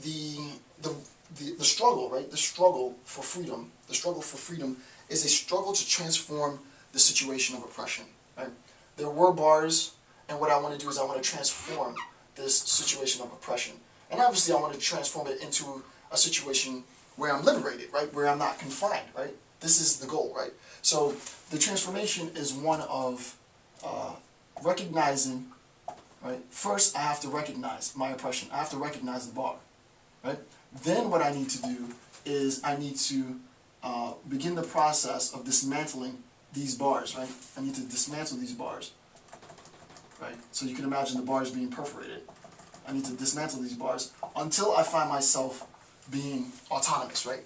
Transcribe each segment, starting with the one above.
the, the struggle, right? The struggle for freedom. The struggle for freedom is a struggle to transform the situation of oppression, right? There were bars, and what I want to do is I want to transform this situation of oppression. And obviously I want to transform it into a situation where I'm liberated, right? Where I'm not confined, right? This is the goal, right? So the transformation is one of recognizing, right? First I have to recognize my oppression. I have to recognize the bar, right? Then what I need to do is I need to begin the process of dismantling these bars, right? I need to dismantle these bars, right? So you can imagine the bars being perforated. I need to dismantle these bars until I find myself being autonomous, right?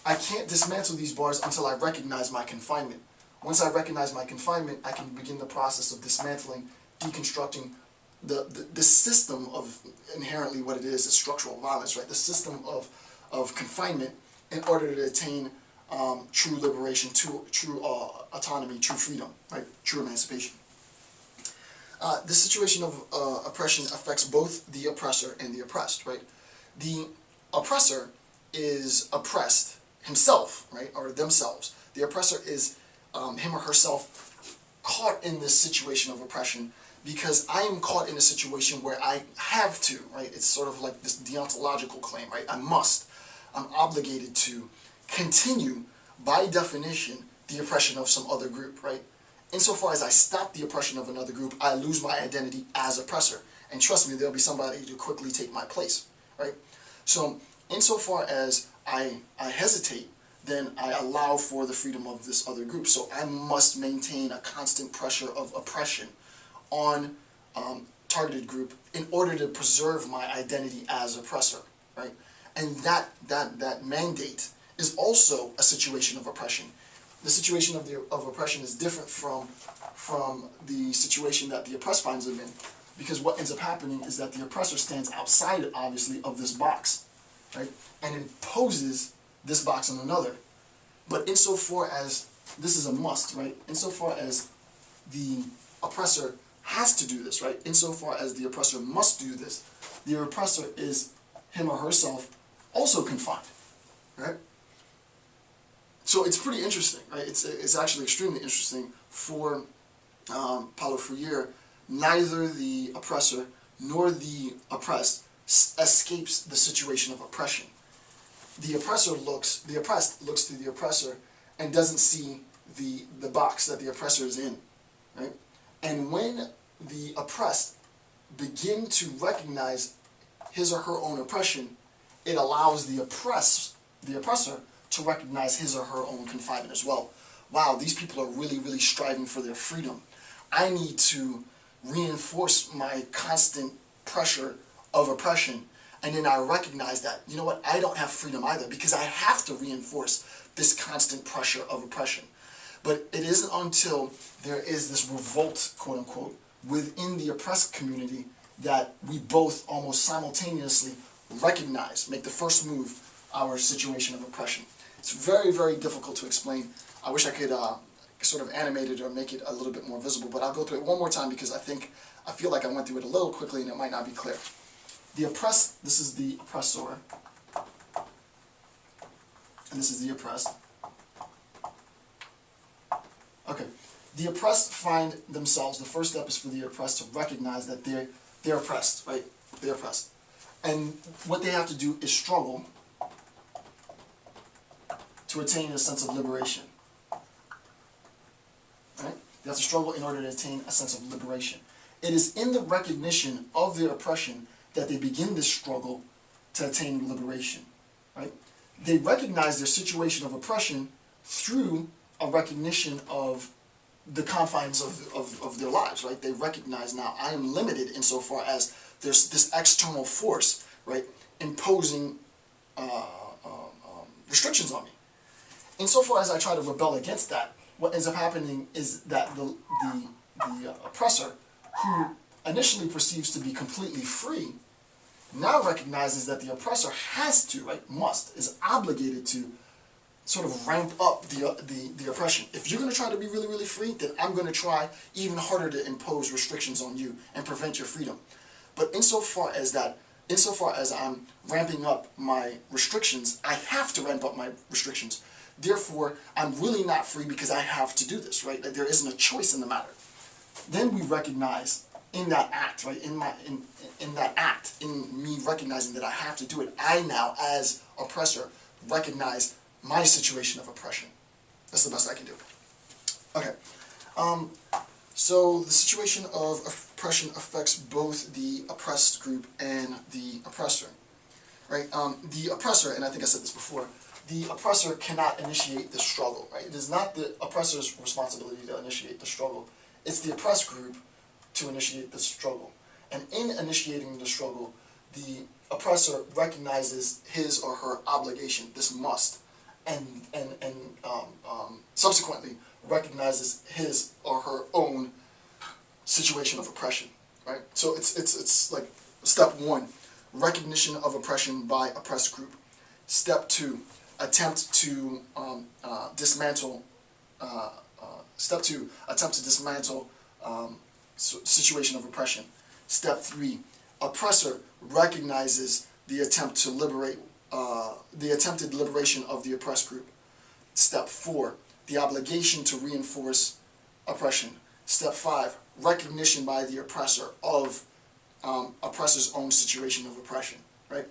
I can't dismantle these bars until I recognize my confinement. Once I recognize my confinement, I can begin the process of dismantling, deconstructing the system of inherently what it is structural violence, right? The system of confinement in order to attain true liberation, true autonomy, true freedom, right? True emancipation. The situation of oppression affects both the oppressor and the oppressed, right? The oppressor is oppressed himself, right, or themselves. The oppressor is him or herself caught in this situation of oppression because I am caught in a situation where I have to, right? It's sort of like this deontological claim, right? I'm obligated to continue, by definition, the oppression of some other group, right? Insofar as I stop the oppression of another group, I lose my identity as oppressor. And trust me, there'll be somebody to quickly take my place, right? So, insofar as I hesitate, then I allow for the freedom of this other group. So I must maintain a constant pressure of oppression on targeted group in order to preserve my identity as oppressor, right? And that mandate is also a situation of oppression. The situation of oppression is different from the situation that the oppressed finds them in, because what ends up happening is that the oppressor stands outside, obviously, of this box, right, and imposes this box on another. But insofar as this is a must, right, insofar as the oppressor has to do this, right, insofar as the oppressor must do this, the oppressor is him or herself also confined, right? So it's pretty interesting, right? It's actually extremely interesting for Paulo Freire. Neither the oppressor nor the oppressed escapes the situation of oppression. The oppressed looks to the oppressor and doesn't see the box that the oppressor is in, right? And when the oppressed begin to recognize his or her own oppression, it allows the oppressor to recognize his or her own confinement as well. Wow, these people are really, really striving for their freedom. I need to reinforce my constant pressure of oppression, and then I recognize that, you know what, I don't have freedom either because I have to reinforce this constant pressure of oppression. But it isn't until there is this revolt, quote unquote, within the oppressed community that we both almost simultaneously recognize, make the first move, our situation of oppression. It's very, very difficult to explain. I wish I could sort of animate it or make it a little bit more visible, but I'll go through it one more time because I feel like I went through it a little quickly and it might not be clear. The oppressed, this is the oppressor, and this is the oppressed. Okay, the oppressed find themselves, the first step is for the oppressed to recognize that they're oppressed, right? They're oppressed. And what they have to do is struggle to attain a sense of liberation. Right? They have to struggle in order to attain a sense of liberation. It is in the recognition of their oppression that they begin this struggle to attain liberation. Right? They recognize their situation of oppression through a recognition of the confines of their lives. Right? They recognize, now I am limited insofar as there's this external force, right, imposing restrictions on me. Insofar as I try to rebel against that, what ends up happening is that the oppressor, who initially perceives to be completely free, now recognizes that the oppressor has to, right, must, is obligated to sort of ramp up the oppression. If you're going to try to be really, really free, then I'm going to try even harder to impose restrictions on you and prevent your freedom. But insofar as that insofar as I'm ramping up my restrictions, I have to ramp up my restrictions. Therefore, I'm really not free because I have to do this, right? There isn't a choice in the matter. Then we recognize in that act, right? In that act, in me recognizing that I have to do it, I now, as oppressor, recognize my situation of oppression. That's the best I can do. Okay. So the situation of oppression affects both the oppressed group and the oppressor, right? The oppressor, and I think I said this before, the oppressor cannot initiate the struggle, right? It is not the oppressor's responsibility to initiate the struggle. It's the oppressed group to initiate the struggle. And in initiating the struggle, the oppressor recognizes his or her obligation, this must, and subsequently recognizes his or her own situation of oppression, right? So it's like step one, recognition of oppression by oppressed group. Step two, attempt to dismantle. Step two, attempt to dismantle situation of oppression. Step three, oppressor recognizes the attempt to liberate, the attempted liberation of the oppressed group. Step four, the obligation to reinforce oppression. Step five, recognition by the oppressor of oppressor's own situation of oppression, right?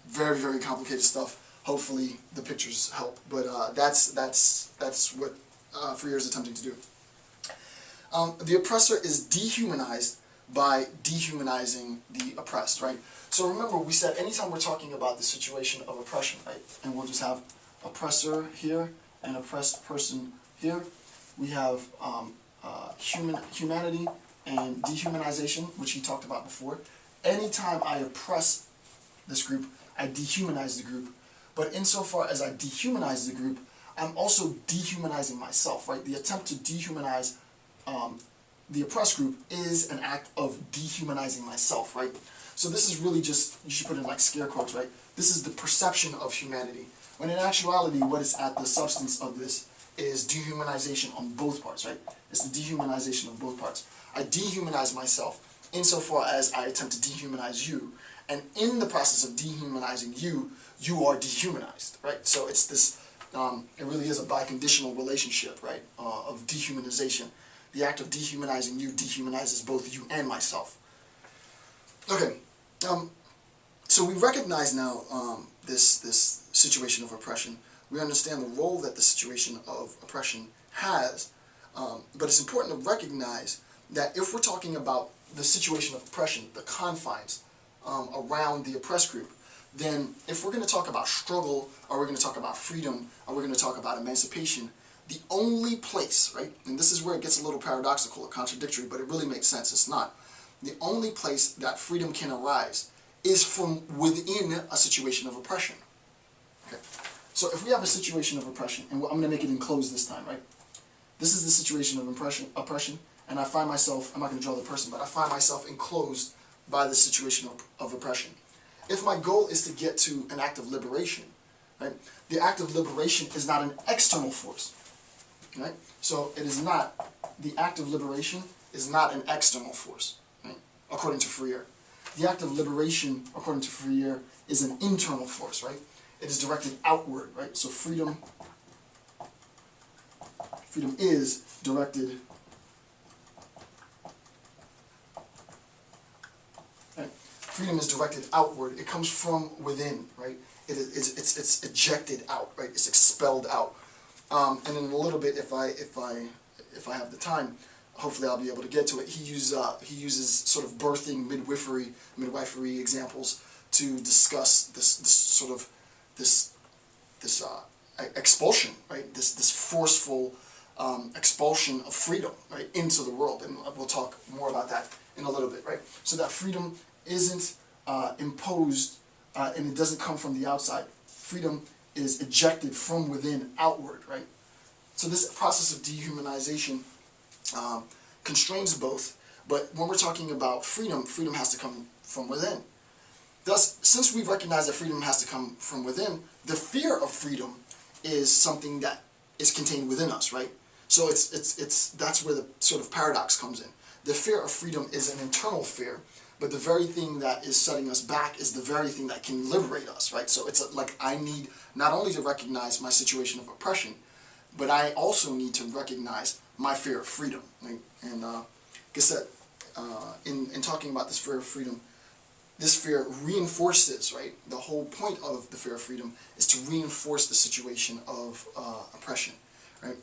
Very, very complicated stuff. Hopefully the pictures help, but that's what Freire is attempting to do. The oppressor is dehumanized by dehumanizing the oppressed, right? So remember, we said anytime we're talking about the situation of oppression, right, and we'll just have oppressor here and oppressed person here, we have humanity and dehumanization, which he talked about before. Anytime I oppress this group, I dehumanize the group. But insofar as I dehumanize the group, I'm also dehumanizing myself, right? The attempt to dehumanize the oppressed group is an act of dehumanizing myself, right? So this is really just, you should put in like scare quotes, right? This is the perception of humanity. When in actuality, what is at the substance of this is dehumanization on both parts, right? It's the dehumanization of both parts. I dehumanize myself insofar as I attempt to dehumanize you. And in the process of dehumanizing you, you are dehumanized, right? So it's this, it really is a biconditional relationship, right, of dehumanization. The act of dehumanizing you dehumanizes both you and myself. Okay, so we recognize now this situation of oppression. We understand the role that the situation of oppression has, but it's important to recognize that if we're talking about the situation of oppression, the confines around the oppressed group, then if we're going to talk about struggle, or we're going to talk about freedom, or we're going to talk about emancipation, the only place, right, and this is where it gets a little paradoxical or contradictory, but it really makes sense, it's not. The only place that freedom can arise is from within a situation of oppression. Okay. So if we have a situation of oppression, and I'm going to make it enclosed this time, right? This is the situation of oppression, and I find myself, I'm not going to draw the person, but I find myself enclosed by the situation of oppression. If my goal is to get to an act of liberation, right, the act of liberation is not an external force, right? So it is not, the act of liberation is not an external force, right, according to Freire. The act of liberation, according to Freire, is an internal force, right? It is directed outward, right? So freedom is directed, right? Freedom is directed outward. It comes from within, right? It's ejected out, right? It's expelled out. And in a little bit, if I have the time, hopefully I'll be able to get to it. He uses sort of birthing, midwifery examples to discuss this expulsion, right? This forceful expulsion of freedom, right, into the world, and we'll talk more about that in a little bit, right? So that freedom isn't imposed, and it doesn't come from the outside. Freedom is ejected from within outward, right? So this process of dehumanization constrains both, but when we're talking about freedom, freedom has to come from within. Thus, since we recognize that freedom has to come from within, the fear of freedom is something that is contained within us, right? So that's where the sort of paradox comes in. The fear of freedom is an internal fear, but the very thing that is setting us back is the very thing that can liberate us, right? So it's like I need not only to recognize my situation of oppression, but I also need to recognize my fear of freedom. Right? And like I said, in talking about this fear of freedom, this fear reinforces, right? The whole point of the fear of freedom is to reinforce the situation of oppression, right?